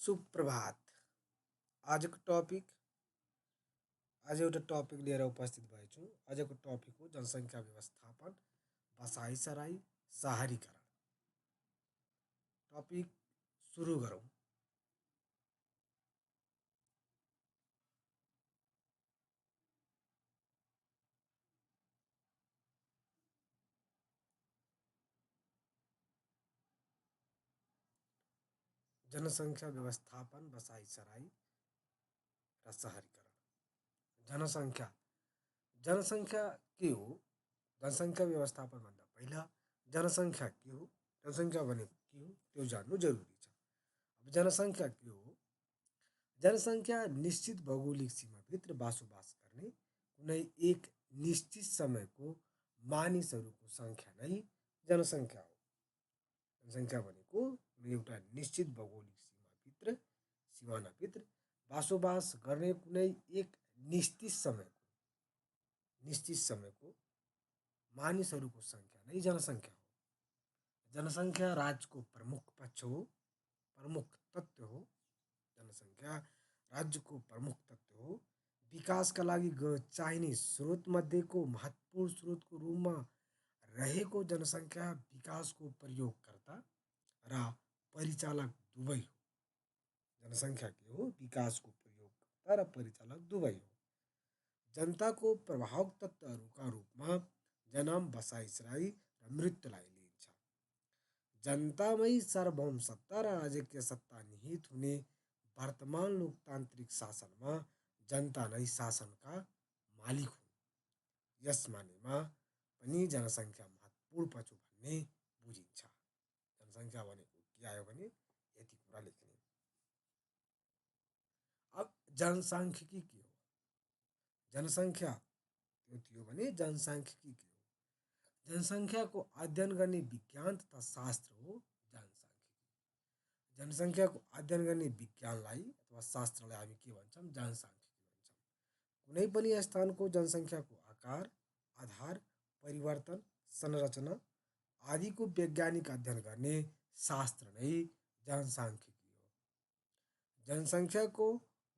सुप्रभात। आजको टपिक आज एउटा टपिक लिएर उपस्थित भएछु। आजको टपिक हो जनसङ्ख्या व्यवस्थापन, बसाइसराई, शहरीकरण। टपिक सुरु गरौँ। जनसङ्ख्या व्यवस्थापन, बसाइसराई र शहरीकरण। जनसङ्ख्या जनसङ्ख्या के हो? जनसङ्ख्या व्यवस्थापनभन्दा पहिला जनसङ्ख्या के हो, जनसङ्ख्या भनेको के हो त्यो जान्नु जरुरी छ। अब जनसङ्ख्या के हो? जनसङ्ख्या निश्चित भौगोलिक सीमाभित्र बसोबास गर्ने कुनै एक निश्चित समयको मानिसहरूको सङ्ख्या नै जनसङ्ख्या हो। जनसङ्ख्या भनेको एउटा निश्चित भौगोलिक सिमानाभित्र बसोबास गर्ने कुनै एक निश्चित समयको मानिसहरूको सङ्ख्या नै जनसङ्ख्या हो। जनसङ्ख्या राज्यको प्रमुख पक्ष हो, प्रमुख तत्व हो। जनसङ्ख्या राज्यको प्रमुख तत्व हो। विकासका लागि चाहिने स्रोत मध्येको महत्त्वपूर्ण स्रोतको रूपमा रहेको जनसङ्ख्या विकासको प्रयोगकर्ता र परिचालक दुवै हो। जनसङ्ख्या के हो? विकासको प्रयोगकर्ता र परिचालक दुवै हो। जनताको प्रभावक तत्त्वहरूका रूपमा जन्म, बसाइसराई र मृत्युलाई लिइन्छ। जनतामै सार्वभौम सत्ता र राजकीय सत्ता निहित हुने वर्तमान लोकतान्त्रिक शासनमा जनता नै शासनका मालिक हुन्। यस मानेमा पनि जनसङ्ख्या महत्त्वपूर्ण पक्ष भन्ने बुझिन्छ। जनसङ्ख्या भनेको के आयो भने यति कुरा लेख्ने। अब जनसाङ्ख्यिकी के हो? जनसङ्ख्या त्यो थियो भने जनसाङ्ख्यिकी के हो? जनसङ्ख्याको अध्ययन गर्ने विज्ञान तथा शास्त्र हो जनसाङ्ख्यिकी। जनसङ्ख्याको अध्ययन गर्ने विज्ञानलाई अथवा शास्त्रलाई हामी के भन्छौँ? जनसाङ्ख्यिकी भन्छौँ। कुनै पनि स्थानको जनसङ्ख्याको आकार, आधार, परिवर्तन, संरचना आदिको वैज्ञानिक अध्ययन गर्ने शास्त्र नै जनसाङ्ख्यिकी हो। जनसङ्ख्याको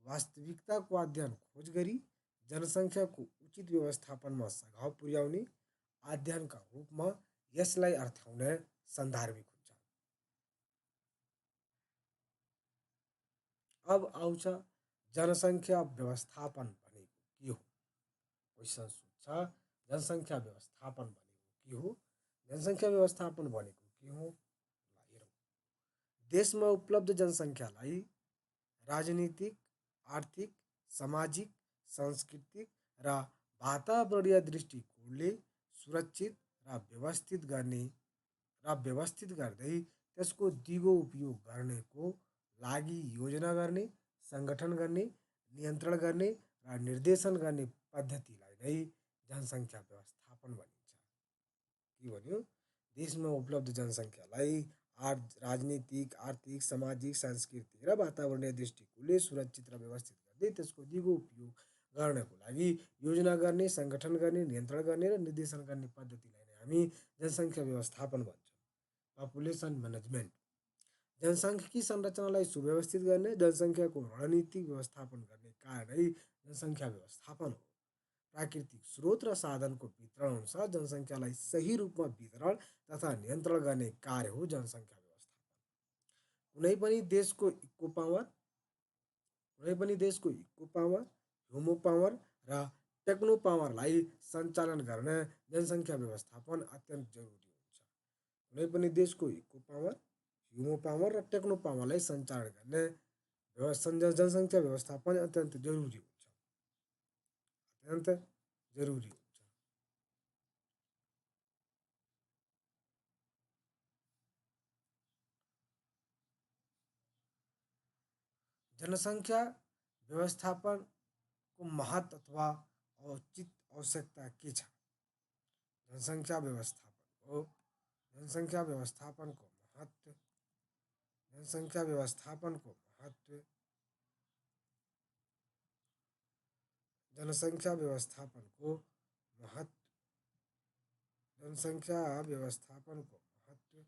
वास्तविकताको अध्ययन खोज गरी जनसङ्ख्याको उचित व्यवस्थापनमा सघाउ पुर्याउने अध्ययनका रूपमा यसलाई अर्थाउन सान्दर्भिक हुन्छ। अब आउँछ जनसङ्ख्या व्यवस्थापन भनेको के हो? क्वेसन सोध्छ जनसङ्ख्या व्यवस्थापन भनेको के हो? जनसङ्ख्या व्यवस्थापन भनेको के हो? हेरौँ। देशमा उपलब्ध जनसङ्ख्यालाई राजनीतिक, आर्थिक, सामाजिक, सांस्कृतिक र वातावरणीय दृष्टिकोणले सुरक्षित र व्यवस्थित गर्दै त्यसको दिगो उपयोग गर्नेको लागि योजना गर्ने, सङ्गठन गर्ने, नियन्त्रण गर्ने र निर्देशन गर्ने पद्धतिलाई नै जनसङ्ख्या व्यवस्थापन भनिन्छ। के भन्यो? देशमा उपलब्ध जनसङ्ख्यालाई राजनीतिक, आर्थिक, सामाजिक, सांस्कृतिक र वातावरणीय दृष्टिकोणले सुरक्षित र व्यवस्थित गर्दै त्यसको दिगो उपयोग गर्नको लागि योजना गर्ने, सङ्गठन गर्ने, नियन्त्रण गर्ने र निर्देशन गर्ने पद्धतिलाई नै हामी जनसङ्ख्या व्यवस्थापन भन्छौँ। पपुलेसन म्यानेजमेन्ट जनसाङ्ख्यिकी संरचनालाई सुव्यवस्थित गर्ने, जनसङ्ख्याको रणनीतिक व्यवस्थापन गर्ने कार्य नै जनसङ्ख्या व्यवस्थापन हो। प्राकृतिक स्रोत र साधनको वितरण अनुसार जनसङ्ख्यालाई सही रूपमा वितरण तथा नियन्त्रण गर्ने कार्य हो जनसङ्ख्या व्यवस्थापन। कुनै पनि देशको इको पावर, ह्युमन पावर र टेक्नो पावरलाई सञ्चालन गर्न जनसङ्ख्या व्यवस्थापन अत्यन्त जरुरी हुन्छ। कुनै पनि देशको इको पावर, ह्युमन पावर र टेक्नो पावरलाई सञ्चालन गर्न जनसङ्ख्या व्यवस्थापन अत्यन्त जरुरी हुन्छ। जनसङ्ख्या व्यवस्थापनको महत्त्व अथवा औचित आवश्यकता के छ? जनसङ्ख्या व्यवस्थापनको महत्त्व जनसङ्ख्या व्यवस्थापनको महत्त्व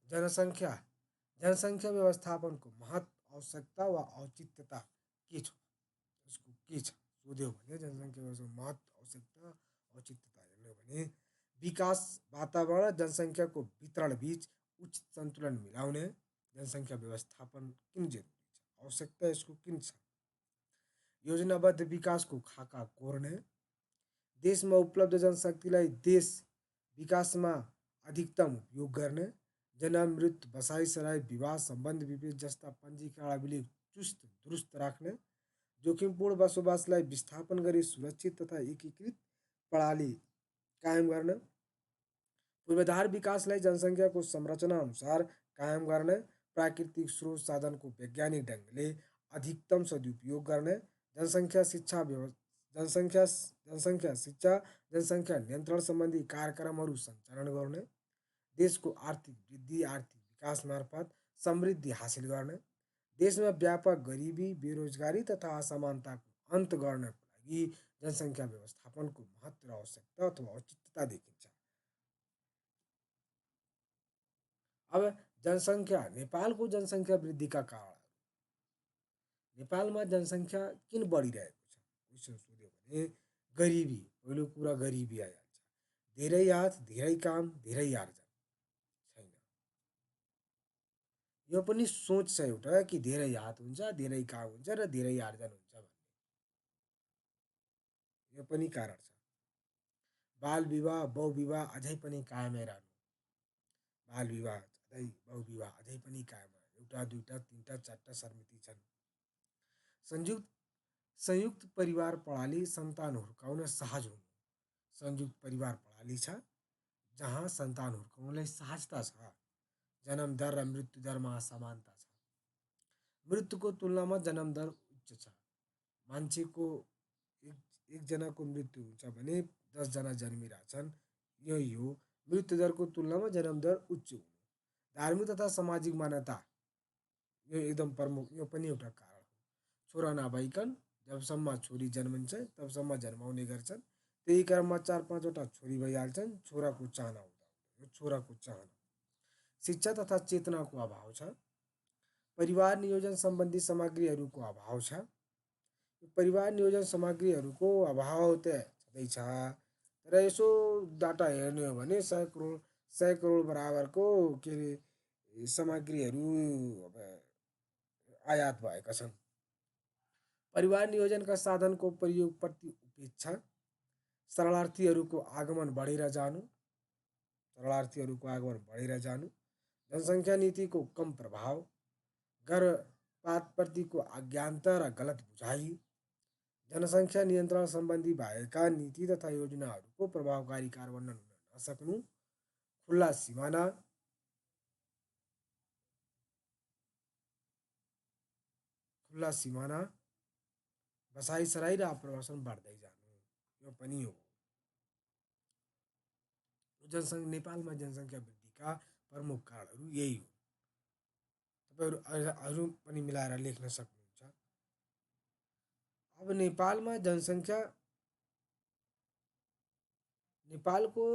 जनसङ्ख्या जनसङ्ख्या व्यवस्थापनको महत्त्व आवश्यकता वा औचित्यता के छ यसको के छ सोध्यो भने जनसङ्ख्या व्यवस्थापनको महत्त्व आवश्यकता औचित्यता हेर्ने हो भने विकास वातावरण जनसङ्ख्याको वितरण बीच उचित सन्तुलन मिलाउने जनसङ्ख्या व्यवस्थापन किन जरुरी छ आवश्यकता यसको किन छ योजनाबद्ध विकासको खाका कोर्ने देशमा उपलब्ध जनशक्तिलाई देश विकासमा अधिकतम उपयोग गर्ने जन्म मृत्यु बसाइ सराई विवाह सम्बन्ध विभेद जस्ता पञ्जीकरण चुस्त दुरुस्त राख्ने जोखिमपूर्ण बसोबासलाई विस्थापन गरी सुरक्षित तथा एकीकृत प्रणाली कायम गर्न पूर्वाधार विकासलाई जनसङ्ख्याको संरचना अनुसार कायम गर्ने प्राकृतिक स्रोत साधनको वैज्ञानिक ढङ्गले अधिकतम सदुपयोग गर्ने जनसङ्ख्या शिक्षा जनसङ्ख्या शिक्षा जनसङ्ख्या नियन्त्रण सम्बन्धी कार्यक्रमहरू सञ्चालन गर्ने देशको आर्थिक वृद्धि आर्थिक विकास मार्फत समृद्धि हासिल गर्ने देशमा व्यापक गरिबी बेरोजगारी तथा असमानताको अन्त गर्नको लागि जनसङ्ख्या व्यवस्थापनको महत्त्व र आवश्यकता अथवा औचित्यता देखिन्छ अब जनसङ्ख्या नेपालको जनसङ्ख्या वृद्धिका कारण नेपालमा जनसङ्ख्या किन बढिरहेको छ क्वेसन सोध्यो भने गरिबी पहिलो कुरा गरिबी आइहाल्छ धेरै हात धेरै काम धेरै आर्जन छैन यो पनि सोच छ एउटा कि धेरै हात हुन्छ धेरै काम हुन्छ र धेरै आर्जन हुन्छ भन्ने यो पनि कारण छ बाल विवाह बहुविवाह अझै पनि कायमै रहनु बाल विवाह अझै बहुविवाह अझै पनि कायम एउटा दुईटा तिनटा चारटा समिति छन् संयुक्त संयुक्त परिवार प्रणाली सन्तान हुर्काउन सहज हुनु संयुक्त परिवार प्रणाली छ जहाँ सन्तान हुर्काउनलाई सहजता छ जन्म दर र मृत्यु दरमा समानता छ मृत्युको तुलनामा जन्म दर उच्च छ मान्छेको एकजनाको मृत्यु हुन्छ भने 10 जना जन्मिरहेछन् यही हो मृत्यु दरको तुलनामा जन्म दर उच्च हुनु धार्मिक तथा सामाजिक मान्यता यो एकदम प्रमुख यो पनि एउटा कारण हो छोरा नभइकन जबसम्म छोरी जन्मिन्छ तबसम्म जन्माउने गर्छन् त्यही क्रममा 4-5वटा छोरी भइहाल्छन् छोराको चाहना हुँदा यो छोराको चाहना शिक्षा तथा चेतनाको अभाव छ परिवार नियोजन सम्बन्धी सामग्रीहरूको अभाव छ परिवार नियोजन सामग्रीहरूको अभाव त छँदैछ तर यसो डाटा हेर्ने हो भने 100 करोड बराबरको के अरे सामग्रीहरू अब आयात भएका छन् परिवार नियोजनका साधनको प्रयोगप्रति उपेक्षा शरणार्थीहरूको आगमन बढेर जानु जनसङ्ख्या नीतिको कम प्रभाव गर्भपातप्रतिको अज्ञानता र गलत बुझाइ जनसङ्ख्या नियन्त्रण सम्बन्धी भएका नीति तथा योजनाहरूको प्रभावकारी कार्यान्वयन हुन नसक्नु खुल्ला सिमाना बसाइ सराई र आप्रवासन बढ्दै जानु यो पनि हो नेपालमा जनसङ्ख्या वृद्धिका प्रमुख कारणहरू यही हो तपाईँहरू अरू पनि मिलाएर लेख्न सक्नुहुन्छ अब नेपालमा नेपालको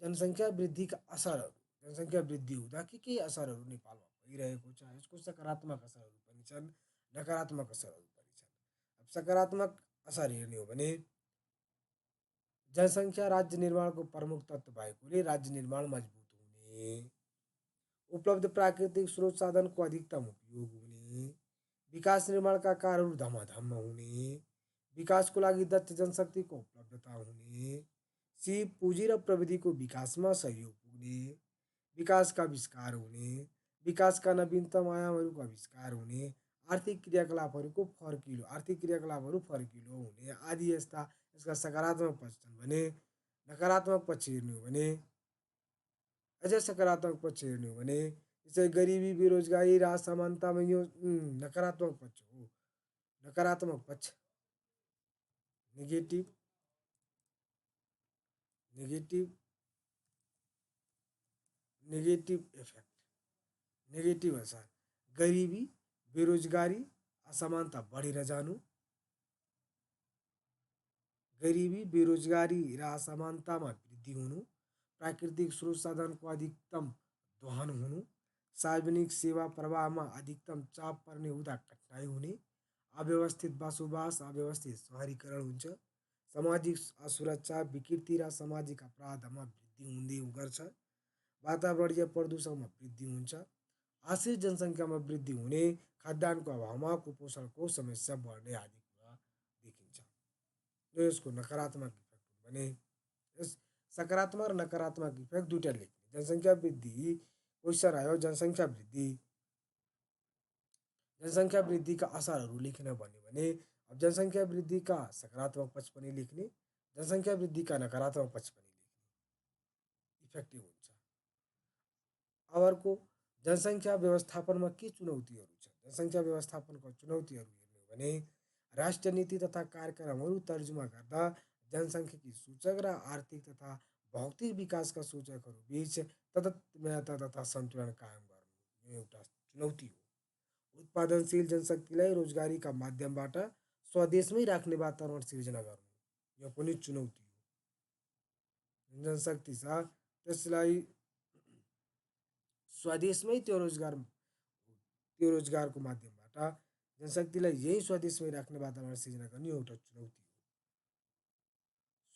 जनसङ्ख्या वृद्धिका असरहरू जनसङ्ख्या वृद्धि हुँदा के असरहरू नेपालमा भइरहेको छ यसको सकारात्मक असरहरू पनि छन् नकारात्मक असरहरू पनि छन् अब सकारात्मक असर हेर्ने हो भने जनसङ्ख्या राज्य निर्माणको प्रमुख तत्त्व भएकोले राज्य निर्माण मजबुत हुने उपलब्ध प्राकृतिक स्रोत साधनको अधिकतम उपयोग हुने विकास निर्माणका कार्यहरू धमाधम हुने विकासको लागि दक्ष जनशक्तिको उपलब्धता हुने सिप पुँजी र प्रविधिको विकासमा सहयोग पुग्ने विकासका आविष्कार हुने विकासका नवीनतम आयामहरूको आविष्कार हुने आर्थिक क्रियाकलापहरू फर्किलो हुने आदि यस्ता यसका सकारात्मक पक्ष छन् भने नकारात्मक पक्ष हेर्ने हो भने अझै सकारात्मक पक्ष हेर्ने हो भने जस्तै गरिबी बेरोजगारी र असमानतामा यो नकारात्मक पक्ष हो नकारात्मक पक्ष नेगेटिभ इफेक्ट नेगेटिभ असर गरिबी बेरोजगारी असमानता बढेर जानु गरिबी बेरोजगारी र असमानतामा वृद्धि हुनु प्राकृतिक स्रोत साधनको अधिकतम दोहन हुनु, सार्वजनिक सेवा प्रवाहमा अधिकतम चाप पर्ने हुँदा कठिनाइ हुने, अव्यवस्थित बसोबास, अव्यवस्थित सहरीकरण हुन्छ, सामाजिक असुरक्षा, विकृति र सामाजिक अपराधमा वृद्धि हुँदै गर्छ, वातावरणीय प्रदूषणमा वृद्धि हुन्छ, आश्रित जनसङ्ख्यामा वृद्धि हुने, खाद्यान्नको अभावमा कुपोषणको समस्या बढ्ने आदि कुरा देखिन्छ। र यसको नकारात्मक इफेक्ट भने यस सकारात्मक र नकारात्मक इफेक्ट दुईटा लेख्ने। जनसङ्ख्या वृद्धि क्वेसन आयो जनसङ्ख्या वृद्धिका असरहरू लेख्न भन्यो भने अब जनसङ्ख्या वृद्धिका सकारात्मक पक्ष पनि लेख्ने, जनसङ्ख्या वृद्धिका नकारात्मक पक्ष पनि लेख्ने, इफेक्टिभ हुन्छ। अब अर्को जनसङ्ख्या व्यवस्थापनमा के चुनौतीहरू छ? जनसङ्ख्या व्यवस्थापनको चुनौतीहरू हेर्ने हो भने राष्ट्रिय नीति तथा कार्यक्रमहरू तर्जुमा गर्दा जनसङ्ख्यिकी सूचक र आर्थिक तथा भौतिक विकासका सूचकहरू बीच तादात्म्यता तथा सन्तुलन कायम गर्नु यो एउटा चुनौती हो। उत्पादनशील जनशक्तिलाई रोजगारीका माध्यमबाट स्वदेशमै राख्ने वातावरण सिर्जना गर्नु यो पनि चुनौती हो। जनशक्ति छ त्यसलाई स्वदेशमै त्यो रोजगारको माध्यमबाट जनशक्तिलाई यही स्वदेशमै राख्ने वातावरण सिर्जना गर्ने एउटा चुनौती हो।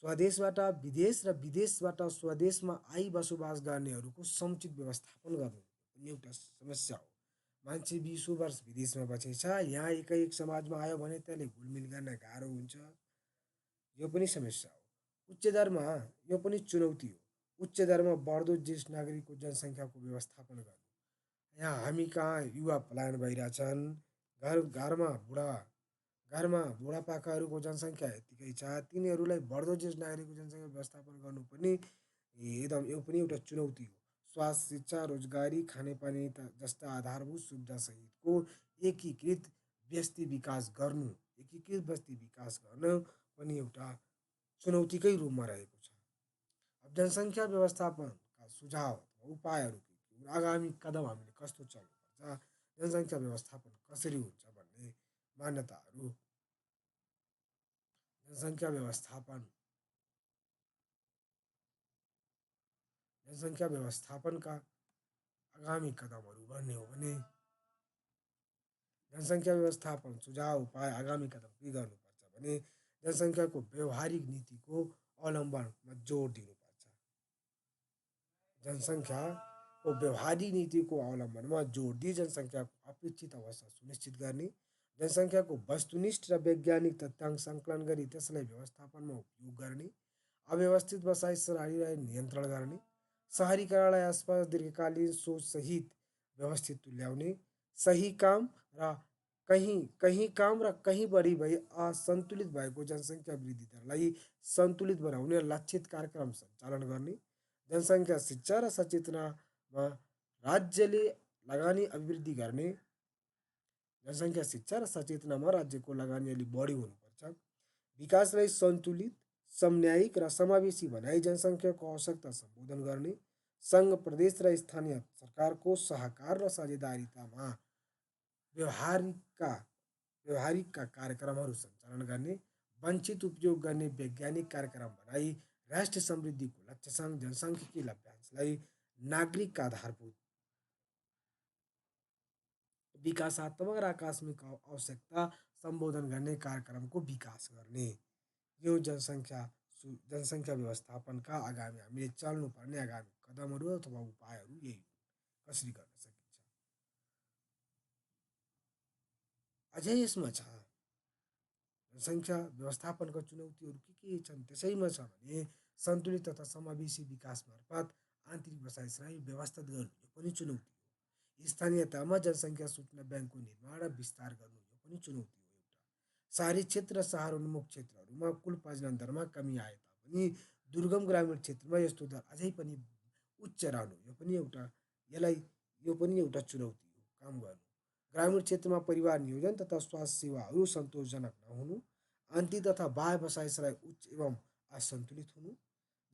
स्वदेशबाट विदेश र विदेशबाट स्वदेशमा आई बसोबास गर्नेहरूको समुचित व्यवस्थापन गर्नु पनि एउटा समस्या हो। मान्छे 20 वर्ष विदेशमा बसेछ, यहाँ एक समाजमा आयो भने त्यसले घुलमिल गर्न गाह्रो हुन्छ, यो पनि समस्या हो। उच्च दरमा यो पनि चुनौती हो। उच्च दरमा बढ्दो ज्येष्ठ नागरिकको जनसङ्ख्याको व्यवस्थापन गर्नु। यहाँ हामी कहाँ युवा पलायन भइरहेछन्, घरमा बुढापाकाहरूको जनसङ्ख्या यतिकै छ, तिनीहरूलाई बढ्दो ज्येष्ठ नागरिकको जनसङ्ख्या व्यवस्थापन गर्नु पनि एकदम यो पनि एउटा चुनौती हो। स्वास्थ्य, शिक्षा, रोजगारी, खानेपानी जस्ता आधारभूत सुविधा सहितको एकीकृत बस्ती विकास गर्न पनि एउटा चुनौतीकै रूपमा रहेको छ। अब जनसङ्ख्या व्यवस्थापनका सुझाव उपायहरू आगामी कदम हामीले कस्तो चल्नुपर्छ, जनसङ्ख्या व्यवस्थापन कसरी हुन्छ भन्ने मान्यताहरू जनसङ्ख्या व्यवस्थापनका आगामी कदमहरू भन्ने हो भने जनसङ्ख्या व्यवस्थापन सुझाव उपाय आगामी कदम के गर्नुपर्छ भने जनसङ्ख्याको व्यवहारिक नीतिको अवलम्बनमा जोड दिनुपर्छ। जनसङ्ख्याको व्यवहारिक नीतिको अवलम्बनमा जोड दिई जनसङ्ख्याको अपेक्षित अवस्था सुनिश्चित गर्ने, जनसङ्ख्याको वस्तुनिष्ठ र वैज्ञानिक तथ्याङ्क सङ्कलन गरी त्यसलाई व्यवस्थापनमा उपयोग गर्ने, अव्यवस्थित बसाइ सराईलाई नियन्त्रण गर्ने, सहरीकरणलाई आसपास दीर्घकालीन सोचसहित व्यवस्थित तुल्याउने, सही काम र कहीँ बढी भई असन्तुलित भएको जनसङ्ख्या वृद्धि दरलाई सन्तुलित बनाउने लक्षित कार्यक्रम सञ्चालन गर्ने, जनसङ्ख्या शिक्षा र सचेतनामा राज्यले लगानी अभिवृद्धि गर्ने, जनसङ्ख्या शिक्षा र सचेतनामा राज्यको लगानी अलि बढी हुनुपर्छ, विकासलाई सन्तुलित, समन्यायिक र समावेशी बनाई जनसङ्ख्याको आवश्यकता सम्बोधन गर्ने, सङ्घ, प्रदेश र स्थानीय सरकारको सहकार र साझेदारीतामा व्यवहारिकका कार्यक्रमहरू सञ्चालन गर्ने, वञ्चित उपयोग गर्ने वैज्ञानिक कार्यक्रम बनाई राष्ट्रिय समृद्धिको लक्ष्यसँग जनसाङ्ख्यिकी लभ्याङ्कलाई नागरिकका आधारभूत विकासात्मक र आकस्मिक आवश्यकता सम्बोधन गर्ने कार्यक्रमको विकास गर्ने यो जनसङ्ख्या व्यवस्थापनका आगामी हामीले चल्नुपर्ने आगामी कदमहरू अथवा उपायहरू यही कसरी गर्न सकिन्छ। अझै यसमा छ जनसङ्ख्या व्यवस्थापनका चुनौतीहरू के छन् त्यसैमा छ भने सन्तुलित तथा समावेशी विकास मार्फत आन्तरिक बसाइसराई व्यवस्थित गर्नु यो पनि चुनौती हो। स्थानीय तहमा जनसङ्ख्या सूचना ब्याङ्कको निर्माण र विस्तार गर्नु यो पनि चुनौती हो एउटा। शहरी क्षेत्र र शहरोन्मुख क्षेत्रहरूमा कुल प्रजनन दरमा कमी आए तापनि दुर्गम ग्रामीण क्षेत्रमा यस्तो दर अझै पनि उच्च रहनु यो पनि एउटा चुनौती हो काम गर्नु। ग्रामीण क्षेत्रमा परिवार नियोजन तथा स्वास्थ्य सेवाहरू सन्तोषजनक नहुनु, आन्तरिक तथा बाह्य बसाइसराई उच्च एवं असन्तुलित हुनु,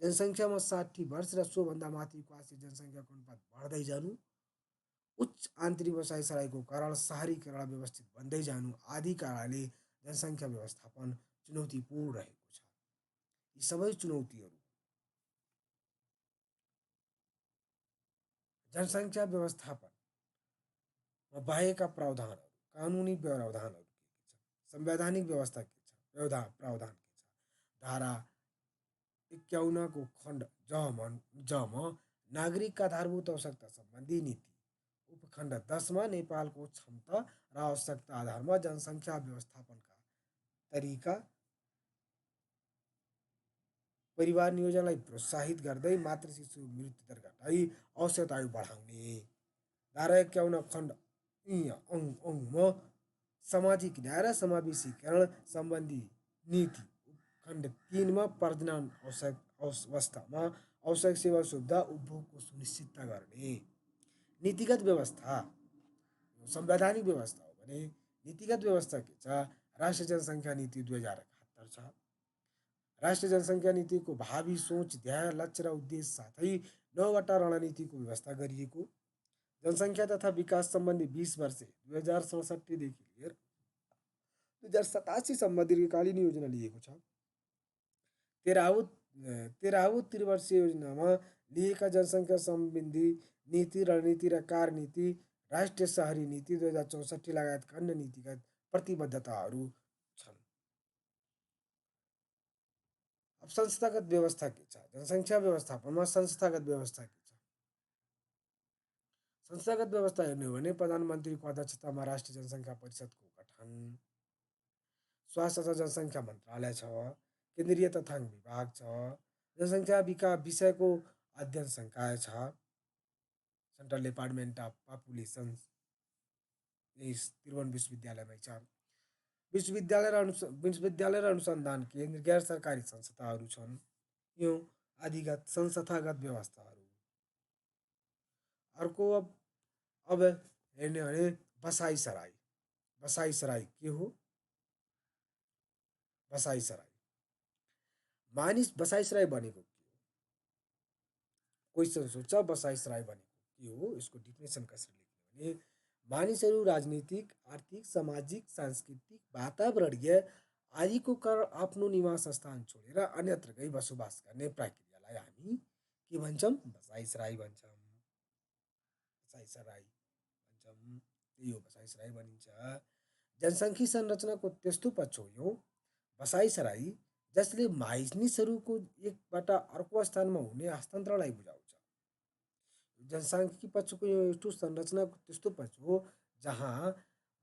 जनसङ्ख्यामा 60 वर्ष र सोभन्दा माथिको आश्रित जनसङ्ख्याको अनुपात बढ्दै जानु, उच्च आन्तरिक बसाइसराईको कारण सहरीकरण व्यवस्थित बन्दै जानु आदि कारणले जनसङ्ख्या व्यवस्थापन चुनौतीपूर्ण रहेको छ। यी सबै चुनौतीहरू जनसङ्ख्या व्यवस्थापनमा बाहेकका प्रावधानहरू, कानुनी प्रावधानहरू के के छन्, संवैधानिक व्यवस्था के छ, प्रावधान के छ, धारा 51 को खण्ड जमा नागरिकका आधारभूत आवश्यकता सम्बन्धी नीति, उपखण्ड 10 मा नेपालको क्षमता र आवश्यकता आधारमा जनसङ्ख्या व्यवस्थापनका तरिका, परिवार नियोजनलाई प्रोत्साहित गर्दै मातृ शिशु मृत्यु दर घटाई औसत आयु बढाउने, धारा 51 खण्ड अङ्गमा सामाजिक न्याय र समावेशीकरण सम्बन्धी नीति, खण्ड 3 मा प्रजनन अवस्थामा आवश्यक सेवा सुविधा उपभोगको सुनिश्चितता गर्ने। नीतिगत व्यवस्था, संवैधानिक व्यवस्था हो भने नीतिगत व्यवस्था के छ, राष्ट्रिय जनसङ्ख्या नीति 2071 छ। राष्ट्रिय जनसङ्ख्या नीतिको भावी सोच, ध्येय, लक्ष्य र उद्देश्य साथै 9वटा रणनीतिको व्यवस्था गरिएको, जनसङ्ख्या तथा विकास सम्बन्धी 20 वर्ष 2067 देखि लिएर 2087 सम्म दीर्घकालीन योजना लिएको छ। 13औं त्रिवर्षीय योजनामा लिएका जनसङ्ख्या सम्बन्धी नीति, रणनीति र कार्यनीति, राष्ट्रिय शहरी नीति 2064 लगायतका अन्य नीतिगत प्रतिबद्धताहरू छन्। अब संस्थागत व्यवस्था के छ, जनसङ्ख्या व्यवस्थापनमा संस्थागत व्यवस्था के छ। संस्थागत व्यवस्था हेर्ने हो भने प्रधानमन्त्रीको अध्यक्षतामा राष्ट्रिय जनसङ्ख्या परिषदको गठन, स्वास्थ्य तथा जनसङ्ख्या मन्त्रालय छ, केन्द्रीय तथ्याङ्क विभाग छ, जनसङ्ख्या विषयको अध्ययन संकाय छ, central department of population Tribhuvan विश्वविद्यालयमै छ। विश्वविद्यालय र अनुसन्धान केन्द्र, गैर सरकारी संस्थाहरू छन्। यो आदिगत संस्थागत व्यवस्थाहरू। अर्को अब हेर्ने हो भने बसाइसराई। बसाइसराई के हो? बसाइसराई मानिस बसाइसराई भनेको के हो? क्वेसन सोध्छ, बसाइसराई भनेको के हो? यसको डिफिनेसन कसरी लेख्ने भने मानिसहरू राजनीतिक, आर्थिक, सामाजिक, सांस्कृतिक, वातावरणीय आदिको कारण आफ्नो निवास स्थान छोडेर अन्यत्र गई बसोबास गर्ने प्रक्रियालाई हामी के भन्छौँ? बसाइसराई भन्छौँ। बसाइसराई भन्छौँ, त्यही हो बसाइसराई भनिन्छ। जनसङ्ख्या संरचनाको त्यस्तो पक्ष हो यो बसाइसराई जसले मानिसहरूको एकबाट अर्को स्थानमा हुने हस्तान्तरणलाई बुझाउँछ। जनसाङ्ख्यिकी पक्षको यो यस्तो संरचनाको त्यस्तो पक्ष हो जहाँ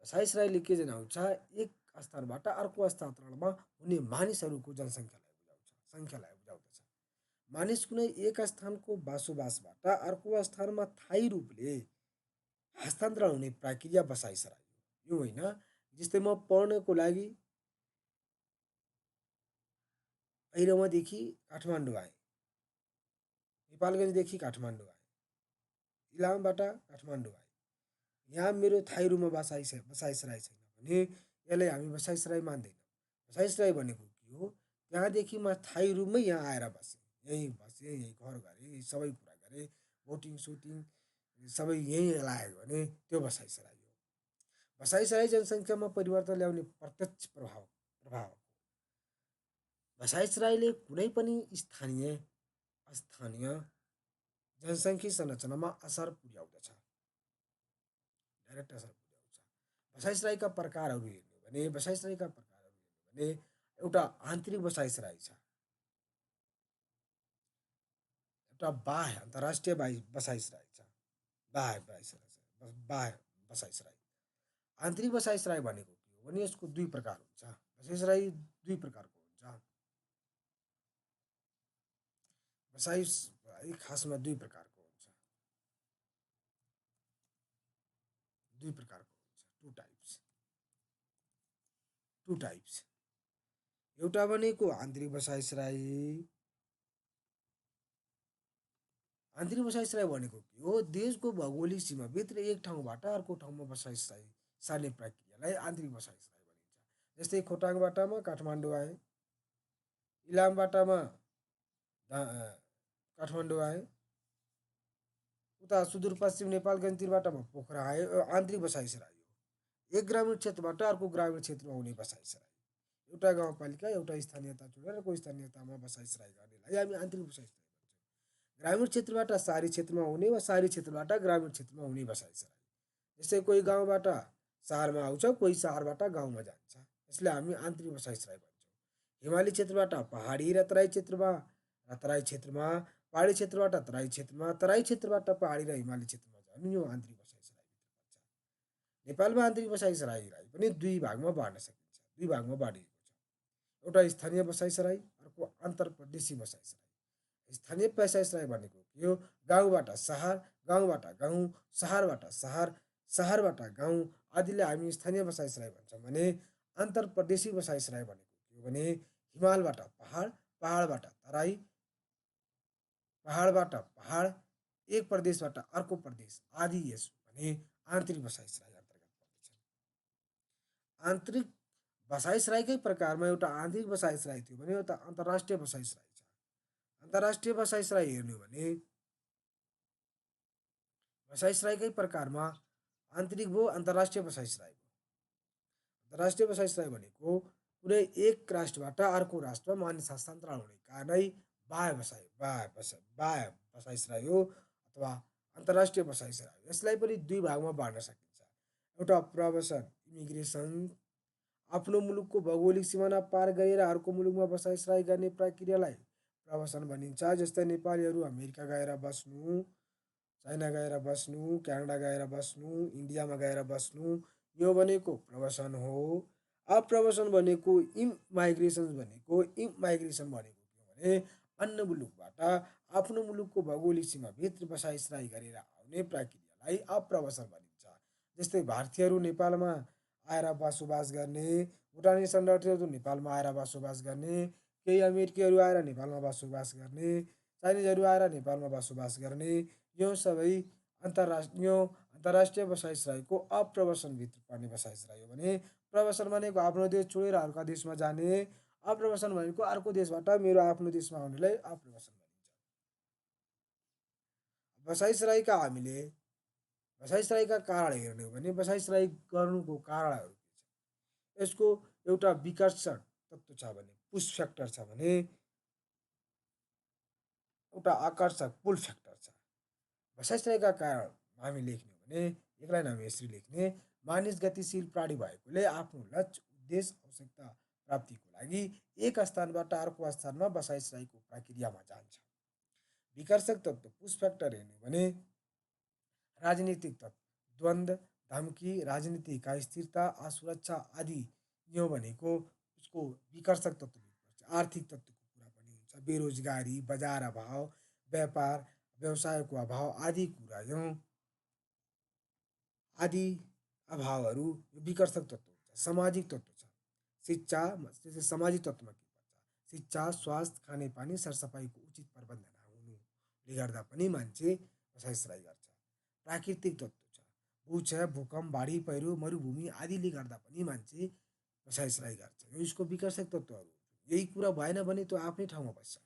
बसाइसराईले के जनाउँछ, एक स्थानबाट अर्को हस्तान्तरणमा हुने मानिसहरूको सङ्ख्यालाई बुझाउँदछ। मानिस कुनै एक स्थानको बसोबासबाट अर्को स्थानमा स्थायी रूपले हस्तान्तरण हुने प्रक्रिया बसाइसराई हो। यो होइन, जस्तै म पढ्नको लागि ऐरवादेखि काठमाडौँ आएँ, नेपालगञ्जदेखि काठमाडौँ आएँ, इलामबाट काठमाडौँ आएँ, यहाँ मेरो थाई रूपमा बसाइसराई छैन भने यसलाई हामी बसाइसराई मान्दैनौँ। बसाइसराई भनेको के हो? त्यहाँदेखि म थाई रूपमै यहाँ आएर बसेँ, यहीँ घर गरेँ, सबै कुरा गरेँ, भोटिङ सोटिङ सबै यहीँ लाग्यो भने त्यो बसाइसराई हो। बसाइसराई जनसङ्ख्यामा परिवर्तन ल्याउने प्रत्यक्ष प्रभाव हो। बसाइसराईले कुनै पनि स्थानीय जनसङ्ख्या संरचनामा असर पुर्याउँदछ, डाइरेक्ट असर पुर्याउँछ। बसाइसराईका प्रकारहरू हेर्ने हो भने एउटा आन्तरिक बसाइसराई छ, एउटा बाह्य अन्तर्राष्ट्रिय बसाइसराई छ, बाह्य बसाइसराई। आन्तरिक बसाइसराई भनेको के हो भने यसको दुई प्रकार हुन्छ। बसाइसराई दुई प्रकारको हुन्छ। बसाइसराई खासमा दुई प्रकारको हुन्छ। To types. एउटा भनेको आन्तरिक बसाइसराई। आन्तरिक बसाइसराई भनेको के हो? देशको भौगोलिक सीमाभित्र एक ठाउँबाट अर्को ठाउँमा बसाइसराई सार्ने प्रक्रियालाई आन्तरिक बसाइसराई भनिन्छ। जस्तै खोटाङबाटमा काठमाडौँ आए, इलामबाटमा काठमाडौँ आए, उता सुदूरपश्चिम नेपालगञ्जतिरबाट म पोखरा आएँ, आन्तरिक बसाइसराई हो। एक ग्रामीण क्षेत्रबाट अर्को ग्रामीण क्षेत्रमा हुने बसाइसराई। एउटा गाउँपालिका, एउटा स्थानीयता छोडेर अर्को स्थानीयतामा बसाइसराई गर्नेलाई हामी आन्तरिक बसाइसराई भन्छौँ। ग्रामीण क्षेत्रबाट शहरी क्षेत्रमा हुने वा शहरी क्षेत्रबाट ग्रामीण क्षेत्रमा हुने बसाइसराई। जस्तै कोही गाउँबाट शहरमा आउँछ, कोही शहरबाट गाउँमा जान्छ, यसलाई हामी आन्तरिक बसाइसराई भन्छौँ। हिमाली क्षेत्रबाट पहाडी र तराई क्षेत्रमा पहाडी क्षेत्रबाट तराई क्षेत्रबाट पहाडी र हिमाली क्षेत्रमा जानु यो आन्तरिक बसाइसराईभित्र पर्छ। नेपालमा आन्तरिक बसाइसराईलाई पनि दुई भागमा बाँड्न सकिन्छ, दुई भागमा बाँडिएको छ। एउटा स्थानीय बसाइसराई, अर्को अन्तर्प्रदेशी बसाइसराई। स्थानीय बसाइसराई भनेको के हो? गाउँबाट शहर, गाउँबाट गाउँ, शहरबाट शहर, शहरबाट गाउँ आदिलाई हामी स्थानीय बसाइसराई भन्छौँ भने अन्तर्प्रदेशी बसाइसराई भनेको के हो भने हिमालबाट पहाड, पहाडबाट तराई, पहाडबाट पहाड, एक प्रदेशबाट अर्को प्रदेश आदि यस भने आन्तरिक बसाइसराई अन्तर्गत पर्दछन्। आन्तरिक बसाइसराईकै प्रकारमा एउटा आन्तरिक बसाइसराई थियो भने एउटा अन्तर्राष्ट्रिय बसाइसराई छ। अन्तर्राष्ट्रिय बसाइसराई हेर्नु भने बसाइसराईकै प्रकारमा आन्तरिक भयो, अन्तर्राष्ट्रिय बसाइसराई भयो। अन्तर्राष्ट्रिय बसाइसराई भनेको कुनै एक राष्ट्रबाट अर्को राष्ट्रमा मानिस हस्तान्तरण हुने कारणै बाह्य बसाइसराई हो अथवा अन्तर्राष्ट्रिय बसाइसराई हो। यसलाई पनि दुई भागमा बाँड्न सकिन्छ। एउटा प्रवासन इमिग्रेसन, आफ्नो मुलुकको भौगोलिक सिमाना पार गरेर अर्को मुलुकमा बसाइसराई गर्ने प्रक्रियालाई प्रवासन भनिन्छ। जस्तै नेपालीहरू अमेरिका गएर बस्नु, चाइना गएर बस्नु, क्यानाडा गएर बस्नु, इन्डियामा गएर बस्नु, यो भनेको प्रवासन हो। अप्रवासन भनेको इमाइग्रेसन भनेको के भने अन्य मुलुकबाट आफ्नो मुलुकको भौगोलिक सीमाभित्र बसाइसराई गरेर आउने प्रक्रियालाई अप्रवासन भनिन्छ। जस्तै भारतीयहरू नेपालमा आएर बसोबास गर्ने, भुटानी शरणार्थीहरू नेपालमा आएर बसोबास गर्ने, केही अमेरिकीहरू आएर नेपालमा बसोबास गर्ने, चाइनिजहरू आएर नेपालमा बसोबास गर्ने, यो सबै अन्तर्राष्ट्रिय बसाइसराईको अप्रवासनभित्र पर्ने बसाइसराई हो भने प्रवासन भनेको आफ्नो देश छोडेर अर्को देशमा जाने, अप्रवासन भनेको अर्को देशबाट मेरो आफ्नो देशमा आउनेलाई अप्रवासन भनिन्छ। बसाइसराईका कारण हेर्ने हो भने बसाइसराई गर्नुको कारणहरू के छ? यसको एउटा विकर्षण तत्त्व छ भने पुश फ्याक्टर छ भने एउटा आकर्षक पुल फ्याक्टर छ। बसाइसराईका कारण हामी लेख्ने हो भने एक लाइन हामी यसरी लेख्ने, मानिस गतिशील प्राणी भएकोले आफ्नो लक्ष्य, उद्देश्य, आवश्यकता प्राप्तिको लागि एक स्थानबाट अर्को स्थानमा बसाइसराईको प्रक्रियामा जान्छ। विकर्षक तत्त्व पुश फ्याक्टर हेर्ने हो भने राजनीतिक तत्त्व, द्वन्द्व, धम्की, राजनीतिक अस्थिरता, असुरक्षा आदि यो भनेको उसको विकर्षक तत्त्व। आर्थिक तत्त्वको कुरा पनि हुन्छ, बेरोजगारी, बजार अभाव, व्यापार व्यवसायको अभाव आदि कुरा आदि अभावहरू विकर्षक तत्त्व हुन्छ। सामाजिक तत्त्व छ, शिक्षा, सामाजिक तत्त्वमा के पर्छ? शिक्षा, स्वास्थ्य, खानेपानी, सरसफाइको उचित प्रबन्ध नहुनुले गर्दा पनि मान्छे बसाइसराई गर्छ। प्राकृतिक तत्त्व छ, भूक्षय, भूकम्प, बाढी पहिरो, मरुभूमि आदिले गर्दा पनि मान्छे बसाइसराई गर्छ। यो यसको विकर्षक तत्त्वहरू। यही कुरा भएन भने त्यो आफ्नै ठाउँमा बस्छ।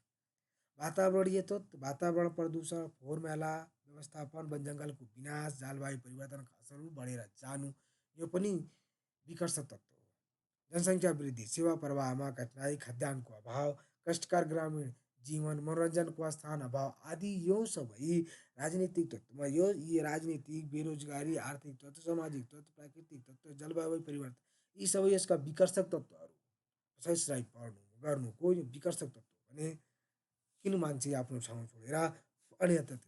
वातावरणीय तत्त्व, वातावरण प्रदूषण, फोहोर मैला व्यवस्थापन, वन जङ्गलको विनाश, जलवायु परिवर्तनका असरहरू बढेर जानु यो पनि विकर्षक तत्त्व हो। जनसङ्ख्या वृद्धि, सेवा प्रवाहमा कठिनाइ, खाद्यान्नको अभाव, कष्टकर ग्रामीण जीवन, मनोरञ्जनको स्थान अभाव आदि यो सबै राजनीतिक तत्त्वमा यो राजनीतिक, बेरोजगारी, आर्थिक तत्त्व, सामाजिक तत्त्व, प्राकृतिक तत्त्व, जलवायु परिवर्तन यी सबै यसका विकर्षक तत्त्वहरू बसाइसराई गर्नुको यो विकर्षक तत्त्व भने किन मान्छे आफ्नो ठाउँ छोडेर अन्यत्र जान्छ?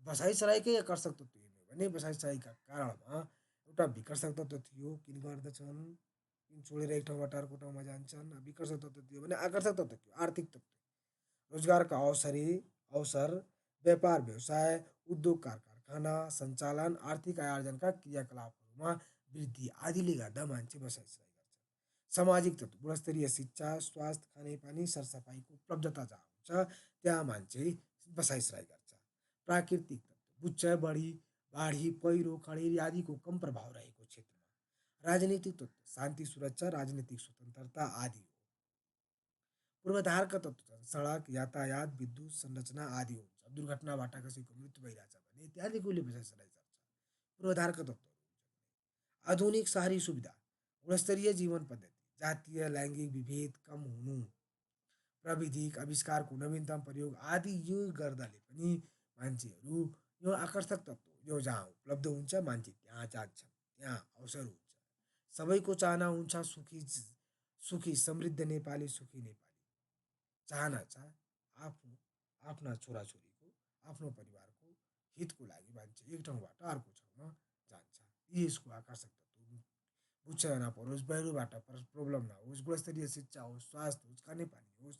बसाइसराईकै आकर्षक तत्त्व हेर्ने हो भने बसाइसराईका कारणमा एउटा विकर्षक तत्त्व थियो, किन गर्दछन्, किन छोडेर एक ठाउँबाट अर्को ठाउँमा जान्छन्। विकर्षक तत्त्व थियो भने आकर्षक तत्त्व थियो, आर्थिक तत्त्व, रोजगारका अवसर, व्यापार व्यवसाय, उद्योग कारखाना सञ्चालन, आर्थिक आयोजनका क्रियाकलापहरूमा वृद्धि आदिले गर्दा मान्छे बसाइसराई गर्छ। सामाजिक तत्त्व, गुणस्तरीय शिक्षा, स्वास्थ्य, खानेपानी, सरसफाइको उपलब्धता जहाँ हुन्छ त्यहाँ मान्छे बसाइसराई गर्छ। प्राकृतिक तत्त्व, भूक्षय, बाढी, पहिरो, खडेरी आदिको कम प्रभाव रहेको क्षेत्रमा। राजनीतिक तत्त्व, शान्ति सुरक्षा, राजनीतिक स्वतन्त्रता आदि हो। पूर्वाधारका तत्त्व, सडक, यातायात, विद्युत संरचना आदि हुन्छ। दुर्घटनाबाट कसैको मृत्यु भइरहेछ भने त्यहाँदेखि बसाइसराई गर्छ। पूर्वाधारका तत्त्वहरू हुन्छ। आधुनिक शहरी सुविधा, गुणस्तरीय जीवन पद्धति, जातीय लैङ्गिक विभेद कम हुनु, प्राविधिक आविष्कारको नवीनतम प्रयोग आदि यो गर्दाले पनि मान्छेहरू यो आकर्षक तत्त्व यो जहाँ उपलब्ध हुन्छ मान्छे त्यहाँ जान्छन्, त्यहाँ अवसर हुन्छ। सबैको चाहना हुन्छ सुखी समृद्ध नेपाली, सुखी नेपाली। चाहना छ आफू आफ्ना छोराछोरीको, आफ्नो परिवारको हितको लागि मान्छे एक ठाउँबाट अर्को ठाउँमा जान्छ। यी यसको आकर्षक तत्त्व बुझ्छ नपरोस्, बाहिरबाट प्रब्लम नहोस्, गुणस्तरीय शिक्षा होस्, स्वास्थ्य होस्, खानेपानी होस्,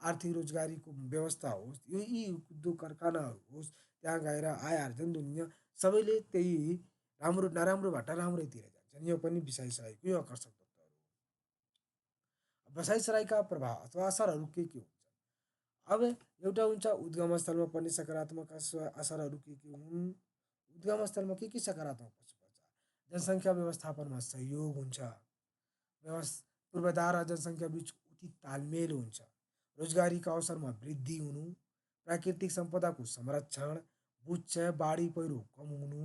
आर्थिक रोजगारीको व्यवस्था होस्, यो यी उद्योग कारखानाहरू होस्, त्यहाँ गएर आय आर्जन दुनियाँ सबैले त्यही राम्रो नराम्रोबाट राम्रैतिर जान्छन्। यो पनि विषयको यो आकर्षक तत्त्वहरू हो। बसाइसराईका प्रभाव अथवा असरहरू के हुन्? अब एउटा हुन्छ उद्गम स्थलमा पर्ने सकारात्मक असरहरू के हुन्? उद्गम स्थलमा के सकारात्मक पर्छ? जनसङ्ख्या व्यवस्थापनमा सहयोग हुन्छ, पूर्वाधार र जनसङ्ख्या बिच उचित तालमेल हुन्छ, रोजगारीका अवसरमा वृद्धि हुनु, प्राकृतिक सम्पदाको संरक्षण, बुच्छ बाढी पहिरो कम हुनु,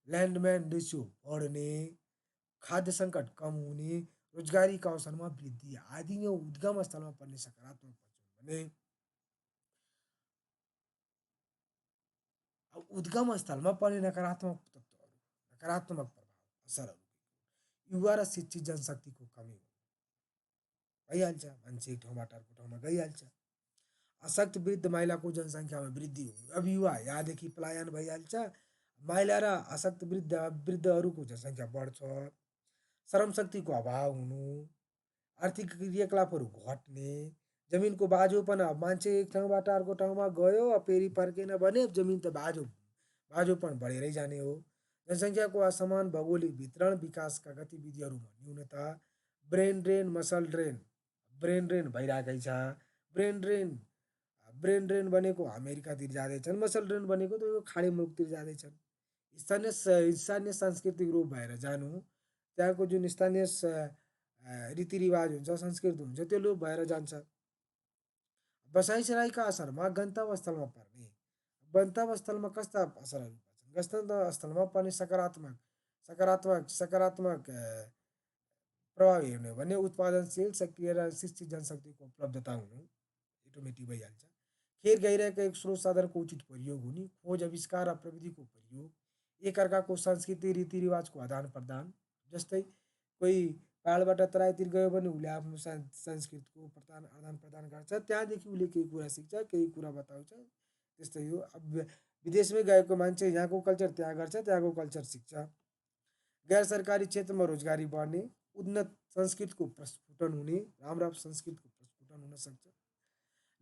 ल्यान्डम्यान रेसियो बढ्ने, खाद्य सङ्कट कम हुने, रोजगारीका अवसरमा वृद्धि आदि यो उद्गम स्थलमा पर्ने सकारात्मक पर्छ भने अब उद्गम स्थलमा पर्ने नकारात्मक तत्त्वहरू, नकारात्मक प्रभाव असरहरू युवा र शिक्षित जनशक्तिको कमी भइहाल्छ, मान्छे एक ठाउँबाट अर्को ठाउँमा गइहाल्छ। अशक्त वृद्ध महिलाको जनसङ्ख्यामा वृद्धि हुनु, अब युवा यहाँदेखि पलायन भइहाल्छ, महिला र अशक्त वृद्धहरूको जनसङ्ख्या बढ्छ, श्रमशक्तिको अभाव हुनु, आर्थिक क्रियाकलापहरू घट्ने, जमिनको बाजोपन अब मान्छे एक ठाउँबाट अर्को ठाउँमा गयो अब फेरि फर्केन भने जमिन त बाजोपन बढेरै जाने हो। जनसङ्ख्याको असमान भौगोलिक वितरण, विकासका गतिविधिहरूमा न्यूनता, brain drain muscle drain, brain drain भइरहेकै छ। ब्रेन ड्रेन ब्रेन ड्रेन भनेको अमेरिकातिर जाँदैछन्, मसल ड्रेन भनेको त यो खाडी मुलुकतिर जाँदैछन्। स्थानीय सांस्कृतिक रूप भएर जानु, त्यहाँको जुन स्थानीय रीतिरिवाज हुन्छ, संस्कृति हुन्छ, त्यो लोप भएर जान्छ। बसाइसराईका असरमा गन्तव्य स्थलमा पर्ने, गन्तव्य स्थलमा कस्ता असरहरू पर्छन्? गन्तव्य स्थलमा पर्ने सकारात्मक प्रभाव हेर्ने हो भने उत्पादनशील, सक्रिय र शिक्षित जनशक्तिको उपलब्धता हुनु अटोमेटिक भइहाल्छ। खेर गइरहेका एक स्रोत साधनको उचित प्रयोग हुने, खोज आविष्कार र प्रविधिको प्रयोग, एकअर्काको संस्कृति रीतिरिवाजको आदान प्रदान, जस्तै कोही पाहाडबाट तराईतिर गयो भने उसले आफ्नो संस्कृतिको आदान प्रदान गर्छ, त्यहाँदेखि उसले केही कुरा सिक्छ, केही कुरा बताउँछ, त्यस्तै हो। अब विदेशमै गएको मान्छे यहाँको कल्चर त्यहाँ गर्छ, त्यहाँको कल्चर सिक्छ। गैर सरकारी क्षेत्रमा रोजगारी बढ्ने, उन्नत संस्कृतिको प्रस्फुटन हुने, राम्रा संस्कृतिको प्रस्फुटन हुन सक्छ।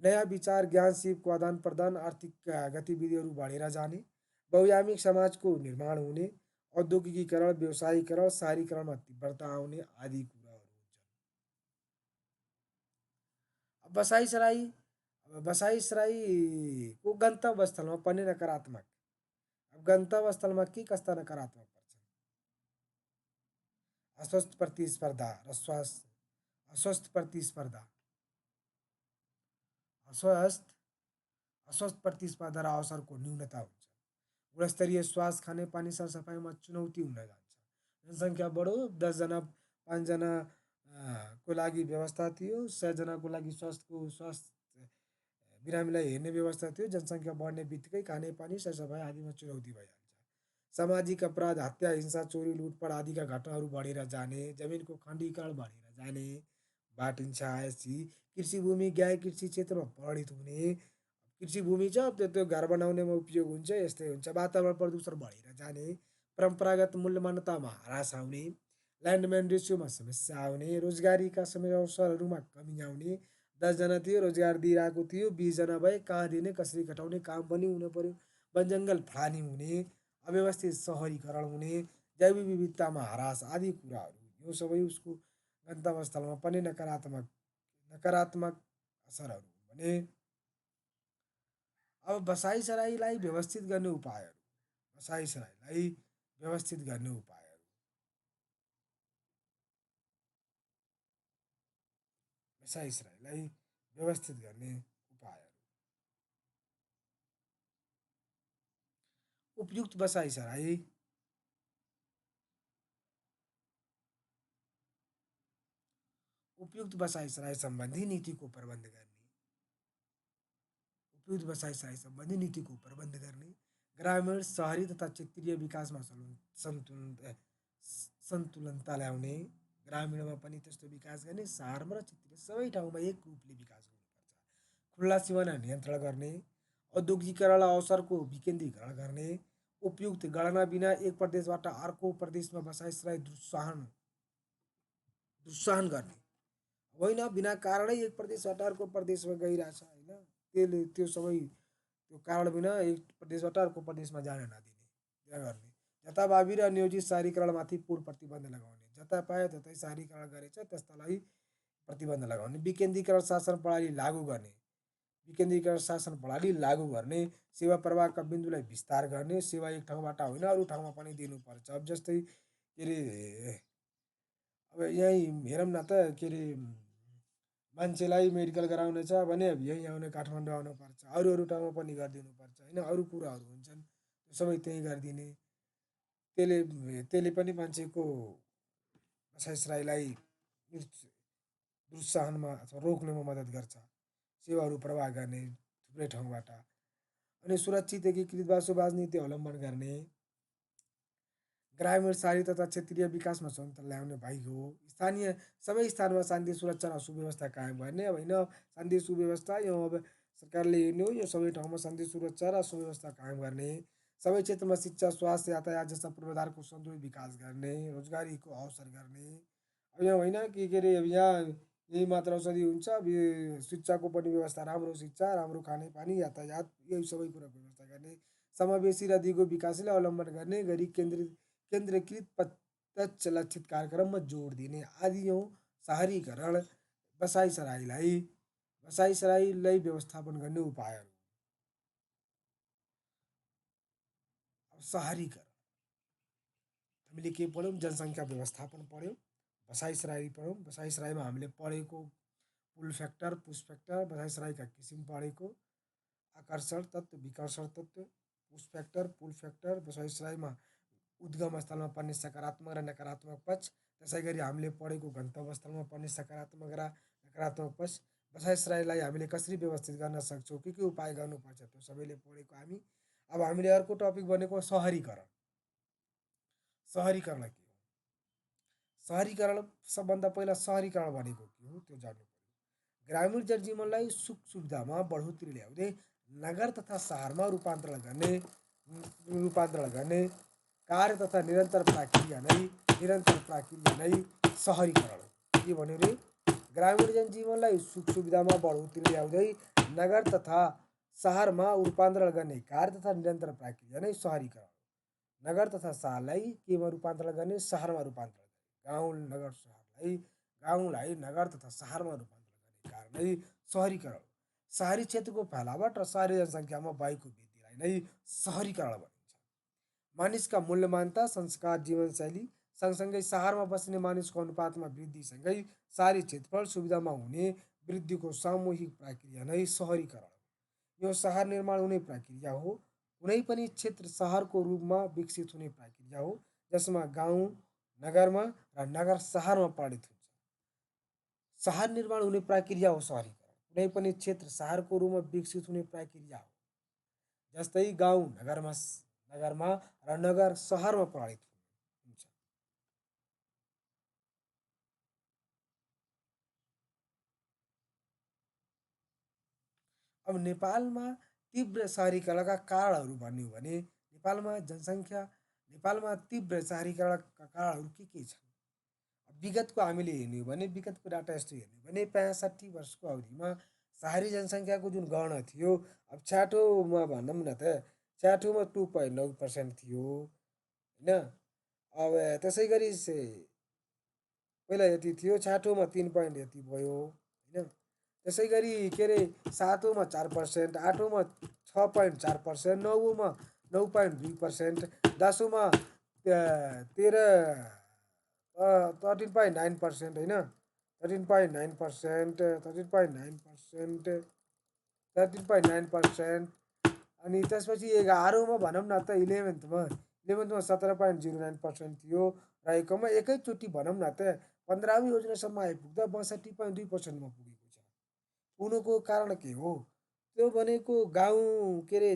नयाँ विचार ज्ञान सिपको आदान प्रदान, आर्थिक गतिविधिहरू बढेर जाने, बहुआयामिक समाजको निर्माण हुने, औद्योगिकीकरण, व्यवसायीकरण, शहरीकरणमा तीव्रता आउने आदि कुराहरू हुन्छन्। बसाइसराईको गन्तव्य स्थलमा पर्ने नकारात्मक, अब गन्तव्य स्थलमा के कस्ता नकारात्मक पर्छन्? अस्वस्थ प्रतिस्पर्धा र अस्वस्थ प्रतिस्पर्धा अस्वस्थ प्रतिस्पर्धा र अवसरको न्यूनता हुन्छ। गुणस्तरीय स्वास्थ्य, खानेपानी, सरसफाइमा चुनौती हुन जान्छ। जनसङ्ख्या बढो, 10जना 5जना को लागि व्यवस्था थियो, 100जनाको लागि स्वास्थ्य बिरामीलाई हेर्ने व्यवस्था थियो, जनसङ्ख्या बढ्ने बित्तिकै खानेपानी, सरसफाइ आदिमा चुनौती भइहाल्छ। सामाजिक अपराध, हत्या, हिंसा, चोरी, लुटपाट आदिका घटनाहरू बढेर जाने, जमिनको खण्डीकरण बढेर जाने बाटिन्छ। आएपछि कृषि भूमि गैर कृषि क्षेत्रमा परिणत हुने, कृषि भूमि छ त्यो घर बनाउनेमा उपयोग हुन्छ, यस्तै हुन्छ। वातावरण प्रदूषण बढेर जाने, परम्परागत मूल्य मान्यतामा ह्रास आउने, ल्यान्डम्यान रेसियोमा समस्या आउने, रोजगारीका समय अवसरहरूमा कमी आउने, 10जना थियो रोजगार दिइरहेको थियो, 20जना भए कहाँ दिने, कसरी घटाउने काम पनि हुनु पर्यो, वन जङ्गल फानी हुने, अव्यवस्थित सहरीकरण हुने, जैव विविधतामा ह्रास आदि कुराहरू यो सबै उसको गन्तव्य स्थलमा पनि नकारात्मक असरहरू भने अब बसाइसराईलाई व्यवस्थित गर्ने उपायहरू, बसाइसराईलाई व्यवस्थित गर्ने उपायहरू, बसाइसराईलाई व्यवस्थित गर्ने उपायहरू, उपयुक्त बसाइसराई, उपयुक्त बसाइसराई सम्बन्धी नीतिको प्रबन्ध गर्ने, उपयुक्त बसाइसराई सम्बन्धी नीतिको प्रबन्ध गर्ने, ग्रामीण सहरी तथा क्षेत्रीय विकासमा सन्तुलनता ल्याउने, ग्रामीणमा पनि त्यस्तो विकास गर्ने, सहरमा र क्षेत्रीय सबै ठाउँमा एक रूपले विकास गर्नुपर्छ। खुल्ला सिमाना नियन्त्रण गर्ने, औद्योगिकीकरण अवसरको विकेन्द्रीकरण गर्ने, उपयुक्त गणना बिना एक प्रदेशबाट अर्को प्रदेशमा बसाइसराई दुस्साहन गर्ने होइन, बिना कारणै एक प्रदेशबाट अर्को प्रदेशमा गइरहेछ होइन, त्यो सबै त्यो कारण बिना एक प्रदेशबाट अर्को प्रदेशमा जान नदिने, क्या गर्ने, जताभावी र नियोजित शहरीकरणमाथि पूर्ण प्रतिबन्ध लगाउने, जता पायो ततै शहरीकरण गरेछ त्यस्तालाई प्रतिबन्ध लगाउने, विकेन्द्रीकरण शासन प्रणाली लागू गर्ने, विकेन्द्रीकरण शासन प्रणाली लागू गर्ने, सेवा प्रवाहका बिन्दुलाई विस्तार गर्ने, सेवा एक ठाउँबाट होइन अरू ठाउँमा पनि दिनुपर्छ। अब जस्तै के अरे अब यहीँ हेरौँ न त के अरे मान्छेलाई मेडिकल गराउन छ भने यहीँ आउने काठमाडौँ आउनुपर्छ, अरू ठाउँमा पनि गरिदिनुपर्छ होइन, अरू कुराहरू हुन्छन् सबै त्यहीँ गरिदिने, त्यसले पनि मान्छेको बसाइसराईलाई दुस्साहनमा अथवा रोक्नमा मद्दत गर्छ, सेवाहरू प्रवाह गर्ने थुप्रै ठाउँबाट। अनि सुरक्षित एकीकृत बसोबास नीति अवलम्बन गर्ने, ग्रामीण सहरी तथा क्षेत्रीय विकासमा सन्तुलन ल्याउने भइगयो, सबै स्थानमा शान्ति सुरक्षा र सुव्यवस्था कायम गर्ने। अब होइन शान्ति सुव्यवस्था यो अब सरकारले हेर्ने हो, यो सबै ठाउँमा शान्ति सुरक्षा र सुव्यवस्था कायम गर्ने, सबै क्षेत्रमा शिक्षा स्वास्थ्य यातायात जस्ता पूर्वाधारको सन्तुलित विकास गर्ने, रोजगारीको अवसर गर्ने। अब यहाँ होइन कि के अरे अब यहाँ यही मात्र औषधि हुन्छ, अब यो शिक्षाको पनि व्यवस्था, राम्रो शिक्षा, राम्रो खानेपानी, यातायात, यही सबै कुराको व्यवस्था गर्ने, समावेशी र दिगो विकासलाई अवलम्बन गर्ने, गरी केन्द्रीकृत प्रत्यक्ष लक्षित कार्यक्रममा जोड दिने आदि यो सहरीकरण बसाइसराईलाई व्यवस्थापन गर्ने उपायहरू। अब सहरीकरण हामीले के पढ्यौँ, जनसङ्ख्या व्यवस्थापन पढ्यौँ, बसाइसराई पढ्यौँ, बसाइसराईमा हामीले पढेको पुल फ्याक्टर, पुस फ्याक्टर, बसाइसराईका किसिम पढेको, आकर्षण तत्त्व, विकर्षण तत्त्व, पुस फ्याक्टर, पुल फ्याक्टर, बसाइसराईमा उद्गम स्थलमा पर्ने सकारात्मक र नकारात्मक पक्ष, त्यसै गरी हामीले पढेको गन्तव्य स्थलमा पर्ने सकारात्मक र नकारात्मक पक्ष, बसाइसराईलाई हामीले कसरी व्यवस्थित गर्न सक्छौँ, के उपाय गर्नुपर्छ, त्यो सबैले पढेको हामी। अब हामीले अर्को टपिक भनेको सहरीकरण। सहरीकरण के हो? सहरीकरण सबभन्दा पहिला सहरीकरण भनेको के हो त्यो जान्नु पर्यो। ग्रामीण जनजीवनलाई सुख सुविधामा बढोत्तरी ल्याउँदै नगर तथा सहरमा रूपान्तरण गर्ने कार्य तथा निरन्तर प्रक्रिया नै सहरीकरण हो। के भन्यो रे? ग्रामीण जनजीवनलाई सुख सुविधामा बढोत्तरी ल्याउँदै नगर तथा सहरमा रूपान्तरण गर्ने कार्य तथा निरन्तर प्रक्रिया नै सहरीकरण हो। नगर तथा सहरलाई केमा रूपान्तरण गर्ने? सहरमा रूपान्तरण गर्ने। गाउँलाई नगर तथा सहरमा रूपान्तरण गर्ने कार्य नै सहरीकरण हो। सहरी क्षेत्रको फैलावट र सहरी जनसङ्ख्यामा भएको वृद्धिलाई नै सहरीकरण भनिन्छ। मानिसका मूल्यमानता, संस्कार, जीवनशैली सँगसँगै सहरमा बस्ने मानिसको अनुपातमा वृद्धिसँगै सहरी क्षेत्रफल सुविधामा हुने वृद्धिको सामूहिक प्रक्रिया नै सहरीकरण हो। यो सहर निर्माण हुने प्रक्रिया हो। कुनै पनि क्षेत्र सहरको रूपमा विकसित हुने प्रक्रिया हो जसमा गाउँ नगरमा र नगर सहरमा परिणत हुन्छ। सहर निर्माण हुने प्रक्रिया हो सहरीकरण। कुनै पनि क्षेत्र सहरको रूपमा विकसित हुने प्रक्रिया हो, जस्तै गाउँ नगरमा र नगर सहरमा परिणत हुन्छ। अब नेपालमा तीव्र सहरीकरणका कारणहरू भन्ने हो भने नेपालमा तीव्र सहरीकरणका कारणहरू के छन्? विगतको हामीले हेर्ने हो भने विगतको डाटा यस्तो हेर्ने हो भने ६५ वर्षको अवधिमा सहरी जनसङ्ख्याको जुन गणना थियो, अब छ्याटोमा भनौँ न त छ्याटोमा 2.9% थियो होइन। अब त्यसै गरी पहिला यति थियो, छ्याटोमा 3 पोइन्ट यति भयो होइन। त्यसै गरी के अरे 7औँमा 4%, 8औँमा 6.4%, 9औँमा 9.2%, 10औँमा 13.9% होइन, 13.9%। अनि त्यसपछि 11औँमा भनौँ न त 11मा 17.09% थियो रहेकोमा एकैचोटि भनौँ न त 15औँ योजनासम्म आइपुग्दा 62.2%मा पुगेको छ। हुनुको कारण के हो? त्यो भनेको गाउँ के अरे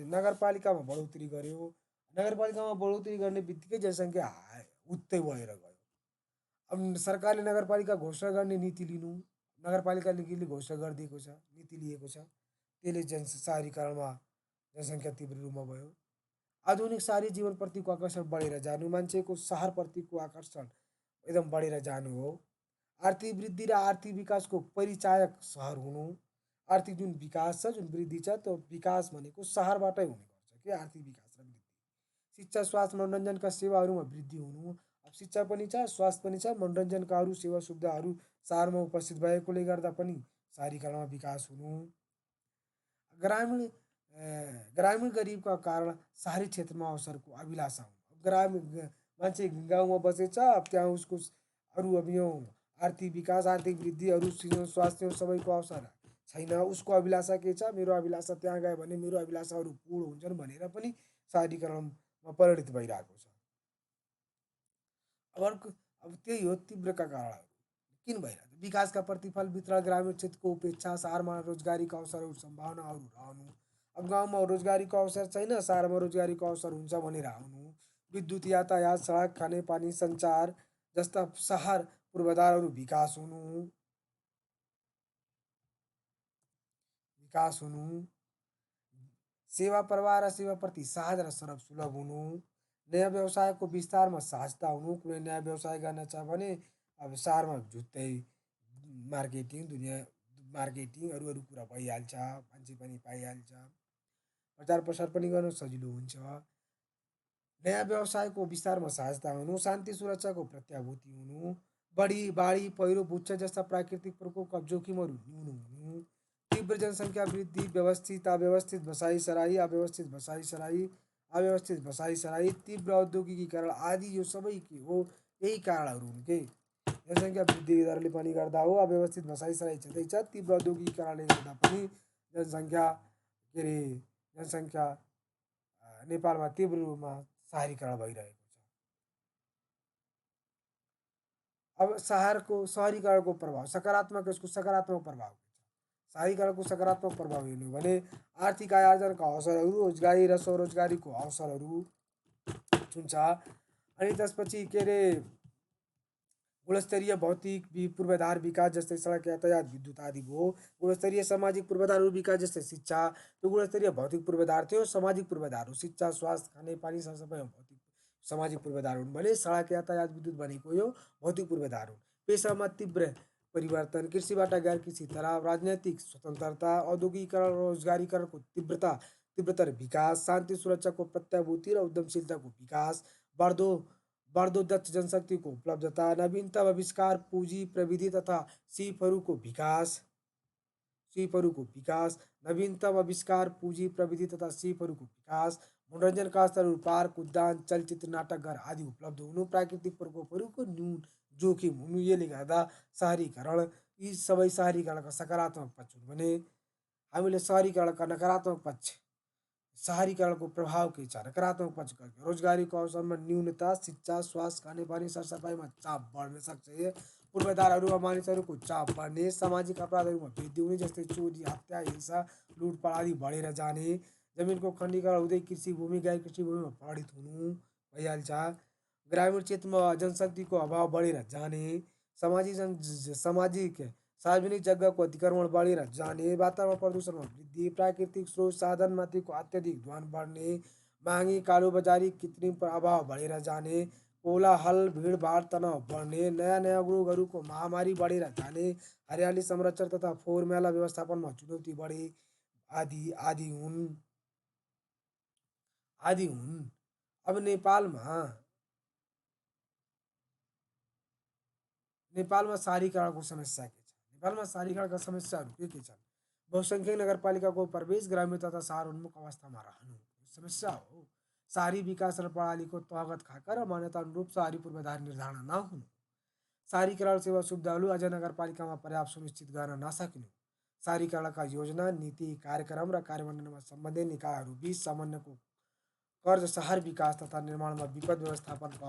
नगरपालिकामा बढोत्तरी गर्यो। नगरपालिकामा बढोत्तरी गर्ने बित्तिकै जनसङ्ख्या उत्तै बढेर गयो। अब सरकारले नगरपालिका घोषणा गर्ने नीति लिनु, नगरपालिका नीतिले घोषणा गरिदिएको छ, नीति लिएको छ। त्यसले शहरीकरणमा जनसङ्ख्या तीव्र रूपमा भयो। आधुनिक शहरी जीवनप्रतिको आकर्षण बढेर जानु, मान्छेको सहरप्रतिको आकर्षण एकदम बढेर जानु हो। आर्थिक वृद्धि र आर्थिक विकासको परिचायक सहर हुनु। आर्थिक जुन विकास छ, जुन वृद्धि छ, त्यो विकास भनेको सहरबाटै हुने गर्छ कि आर्थिक विकास र वृद्धि। शिक्षा, स्वास्थ्य, मनोरञ्जनका सेवाहरूमा वृद्धि हुनु। अब शिक्षा पनि छ, स्वास्थ्य पनि छ, मनोरञ्जनका अरू सेवा सुविधाहरू सहरमा उपस्थित भएकोले गर्दा पनि शहरीकरणमा विकास हुनु। ग्रामीण ग्रामीण गरिबका कारण शहरी क्षेत्रमा अवसरको अभिलाषा हुनु। ग्रामीण मान्छे गाउँमा बसेछ, अब त्यहाँ उसको अरू अब यो आर्थिक विकास, आर्थिक वृद्धि, अरू स्वास्थ्य सबैको अवसर छैन। उसको अभिलाषा के छ, मेरो अभिलाषा त्यहाँ गयो भने मेरो अभिलाषाहरू पूर्ण हुन्छन् भनेर पनि शहरीकरणमा परिणत भइरहेको छ। अब अर्को अब त्यही हो तीव्रका कारणहरू किन भइरहेको छ। विकासका प्रतिफल वितरण, ग्रामीण क्षेत्रको उपेक्षा, सहरमा रोजगारीका अवसरहरू सम्भावनाहरू रहनु। अब गाउँमा रोजगारीको अवसर छैन, सहरमा रोजगारीको अवसर हुन्छ भनेर आउनु। विद्युत, यातायात, सडक, खानेपानी, सञ्चार जस्ता सहर पूर्वाधारहरू विकास हुनु। सेवा प्रवाह र सेवाप्रति सहज र सुलभ हुनु। नयाँ व्यवसायको विस्तारमा सहजता हुनु। कुनै नयाँ व्यवसाय गर्न छ भने अब सहरमा झुत्तै मार्केटिङ अरू अरू कुरा भइहाल्छ, मान्छे पनि पाइहाल्छ, प्रचार प्रसार पनि गर्न सजिलो हुन्छ। नयाँ व्यवसायको विस्तारमा सहजता हुनु। शान्ति सुरक्षाको प्रत्याभूति हुनु। बाढी, पहिरो, भूस्खलन जस्ता प्राकृतिक प्रकोपका जोखिमहरू न्यून हुनु। तीव्र जनसङ्ख्या वृद्धि, अव्यवस्थित बसाइसराई, अव्यवस्थित बसाइसराई, तीव्र औद्योगिकीकरण आदि यो सबै के हो, यही कारणहरू हुन् के। जनसङ्ख्या वृद्धि दरले पनि गर्दा हो, अव्यवस्थित बसाइसराई छँदैछ, तीव्र औद्योगिकीकरणले गर्दा पनि जनसङ्ख्या नेपालमा तीव्र रूपमा शहरीकरण भइरहेको छ। अब शहरीकरणको प्रभाव सकारात्मक, यसको सकारात्मक प्रभाव के छ। शहरीकरणको सकारात्मक प्रभाव हेर्नु भने आर्थिक आय आर्जनका अवसरहरू, रोजगारी र स्वरोजगारीको अवसरहरू हुन्छ। अनि त्यसपछि के अरे गुणस्तरीय भौतिक पूर्वाधार विकास जस्तै सडक, यातायात, विद्युत आदि भयो। गुणस्तरीय सामाजिक पूर्वाधारहरू विकास जस्तै शिक्षा, त्यो गुणस्तरीय भौतिक पूर्वाधार थियो। सामाजिक पूर्वाधार हो शिक्षा, स्वास्थ्य, खानेपानी सरसफाइ भौतिक सामाजिक पूर्वाधार हुन् भने सडक, यातायात, विद्युत भनेको यो भौतिक पूर्वाधार हुन्। पेसामा तीव्र परिवर्तन, कृषिबाट गैर कृषि तराव, राजनैतिक स्वतन्त्रता, औद्योगिकीकरण, रोजगारीकरणको तीव्रतर विकास, शान्ति सुरक्षाको प्रत्याभूति र उद्यमशीलताको विकास, बढ्दो दक्ष जनशक्तिको उपलब्धता, नवीनतम आविष्कार, पुँजी, प्रविधि तथा सिपहरूको विकास, नवीनतम आविष्कार, पुँजी, प्रविधि तथा सिपहरूको विकास, मनोरञ्जनका स्तरहरू, पार्क, उद्यान, चलचित्र, नाटकघर आदि उपलब्ध हुनु, प्राकृतिक प्रकोपहरूको न्यून जोखिम हुनु, यसले गर्दा शहरीकरण, यी सबै शहरीकरणका सकारात्मक पक्ष हुन् भने हामीले शहरीकरणका नकारात्मक पक्ष, शहरीकरणको प्रभाव के छ, नकारात्मक पक्ष रोजगारीको अवसरमा न्यूनता, शिक्षा, स्वास्थ्य, खानेपानी सरसफाइमा चाप बढ्न सक्छ। पूर्वाधारहरूमा मानिसहरूको चाप बढ्ने, सामाजिक अपराधहरूमा वृद्धि हुने जस्तै चोरी, हत्या, हिंसा, लुटपाट आदि बढेर जाने, जमिनको खण्डीकरण हुँदै कृषि भूमि, गैर कृषि भूमिमा परिणत हुनु भइहाल्छ। ग्रामीण क्षेत्रमा जनशक्तिको अभाव बढेर जाने, सामाजिक सार्वजनिक जग्गाको अतिक्रमण बढेर जाने, वातावरण प्रदूषणमा वृद्धि, प्राकृतिक स्रोत साधनमाथिको अत्यधिक ध्यान बढ्ने, महँगी, कालोबजारी, कृत्रिम अभाव बढेर जाने, कोलाहल, भिडभाड, तनाव बढ्ने, नयाँ रोगहरूको महामारी बढेर जाने, हरियाली संरक्षण तथा फोहोर मैला व्यवस्थापनमा चुनौती बढे आदि हुन्। अब नेपालमा शहरीकरणको समस्या के छ। नेपालमा शहरीकरणका समस्याहरू के छन्। बहुसङ्ख्यक नगरपालिकाको प्रवेश, ग्रामीण तथा सहर उन्मुख अवस्थामा रहनु समस्या हो। शहरी विकास र प्रणालीको तहगत खाका र मान्यता अनुरूप शहरी पूर्वाधार निर्धारण नहुनु। शहरीकरण सेवा सुविधाहरू अझ नगरपालिकामा पर्याप्त सुनिश्चित गर्न नसक्नु। शहरीकरणका योजना, नीति, कार्यक्रम र कार्यान्वयनमा सम्बन्धित निकायहरूबीच समन्वयको कर्ज, शहर विकास तथा निर्माणमा विपद व्यवस्थापनको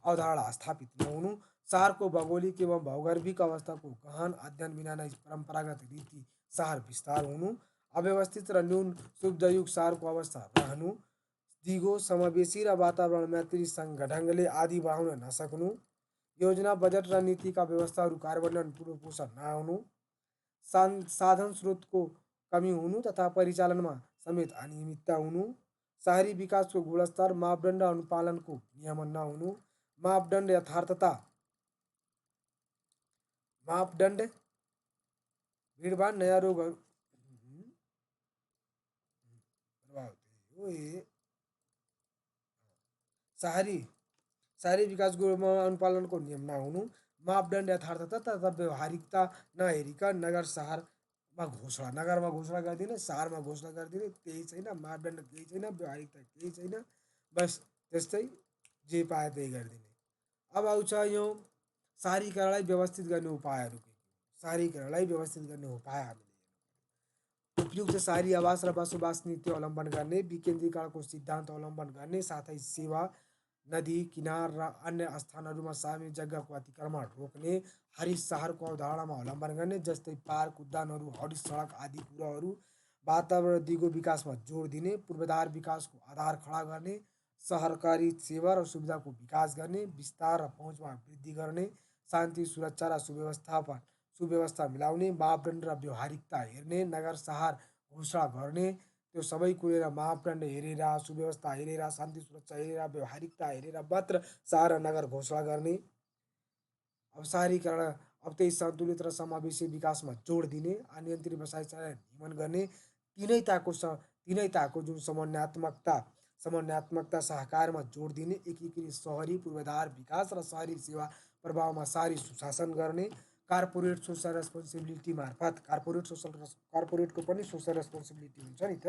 अवधारणा स्थापित नहुनु। सहरको भौगोलिक एवं भौगर्भिक अवस्थाको गहन अध्ययन बिना नै परम्परागत रीति सहर विस्तार हुनु। अव्यवस्थित र न्यून सुविधायुक्त शहरको अवस्था रहनु, दिगो समावेशी र वातावरण मैत्री ढङ्गले आदि बढाउन नसक्नु, योजना बजेट र नीतिका व्यवस्थाहरू कार्यान्वयन पूर्व पोषण नहुनु, साधन स्रोतको कमी हुनु तथा परिचालनमा समेत अनियमितता हुनु, शहरी विकासको गुणस्तर मापदण्ड अनुपालनको नियमन नहुनु, मापदण्ड यथार्थता मापदण्ड भीडभाड नयाँ रोगहरू शहरी शहरी विकासको अनुपालनको नियम नहुनु, मापदण्ड यथार्थता तथा व्यवहारिकता नहेरिकन नगरमा घोषणा गरिदिने, शहरमा घोषणा गरिदिने, केही छैन, मापदण्ड केही छैन, व्यवहारिकता केही छैन, बस त्यस्तै जे पाए त्यही गरिदिने। अब आउँछ यो शहरीकरणलाई व्यवस्थित गर्ने उपायहरू। शहरीकरणलाई व्यवस्थित गर्ने उपाय हामीले उपयुक्त शहरी आवास र बसोबास नीति अवलम्बन गर्ने, विकेन्द्रीकरणको सिद्धान्त अवलम्बन गर्ने, साथै सेवा, नदी किनार र अन्य स्थानहरूमा सार्वजनिक जग्गाको अतिक्रमण रोक्ने, हरित सहरको अवधारणामा अवलम्बन गर्ने, जस्तै पार्क, उद्यानहरू, हरित सडक आदि कुराहरू, वातावरण दिगो विकासमा जोड दिने, पूर्वाधार विकासको आधार खडा गर्ने, सहकारी सेवा र सुविधाको विकास गर्ने, विस्तार र पहुँचमा वृद्धि गर्ने, शान्ति सुरक्षा र सुव्यवस्था मिलाउने, मापदण्ड र व्यवहारिकता हेर्ने, नगर सहर घोषणा गर्ने, त्यो सबै कुरेर मापदण्ड हेरेर, सुव्यवस्था हेरेर, शान्ति सुरक्षा हेरेर, व्यवहारिकता हेरेर मात्र सहर र नगर घोषणा गर्ने। अब शहरीकरण अब त्यही सन्तुलित र समावेशी विकासमा जोड दिने, अनियन्त्रित बसाइँ नियमन गर्ने, तिनै ताको जुन समन्वयात्मकता सहकारमा जोड दिने, एकीकृत शहरी पूर्वाधार विकास र शहरी सेवा प्रभावमा शहरी सुशासन गर्ने, कार्पोरेट सोसल रेस्पोन्सिबिलिटी मार्फत कार्पोरेटको पनि सोसल रेस्पोन्सिबिलिटी हुन्छ नि त,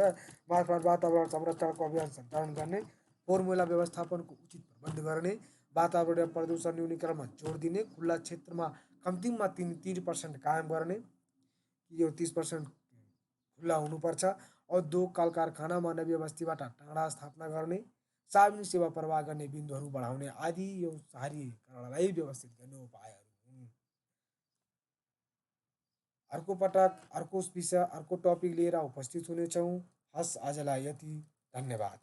मार्फत वातावरण संरक्षणको अभियान सञ्चालन गर्ने, फोहोर व्यवस्थापनको उचित प्रबन्ध गर्ने, वातावरणीय प्रदूषण न्यूनीकरणमा जोड दिने, खुल्ला क्षेत्रमा कम्तीमा 30% कायम गर्ने, यो 30% खुल्ला हुनुपर्छ, उद्योग कल कारखाना मानवीय बस्तीबाट टाढा स्थापना गर्ने, सार्वजनिक सेवा प्रवाह गर्ने बिन्दुहरू बढाउने आदि यो शहरीकरणलाई व्यवस्थित गर्ने उपायहरू हुन्। अर्को पटक अर्को विषय अर्को टपिक लिएर उपस्थित हुनेछौँ। हस्, आजलाई यति, धन्यवाद।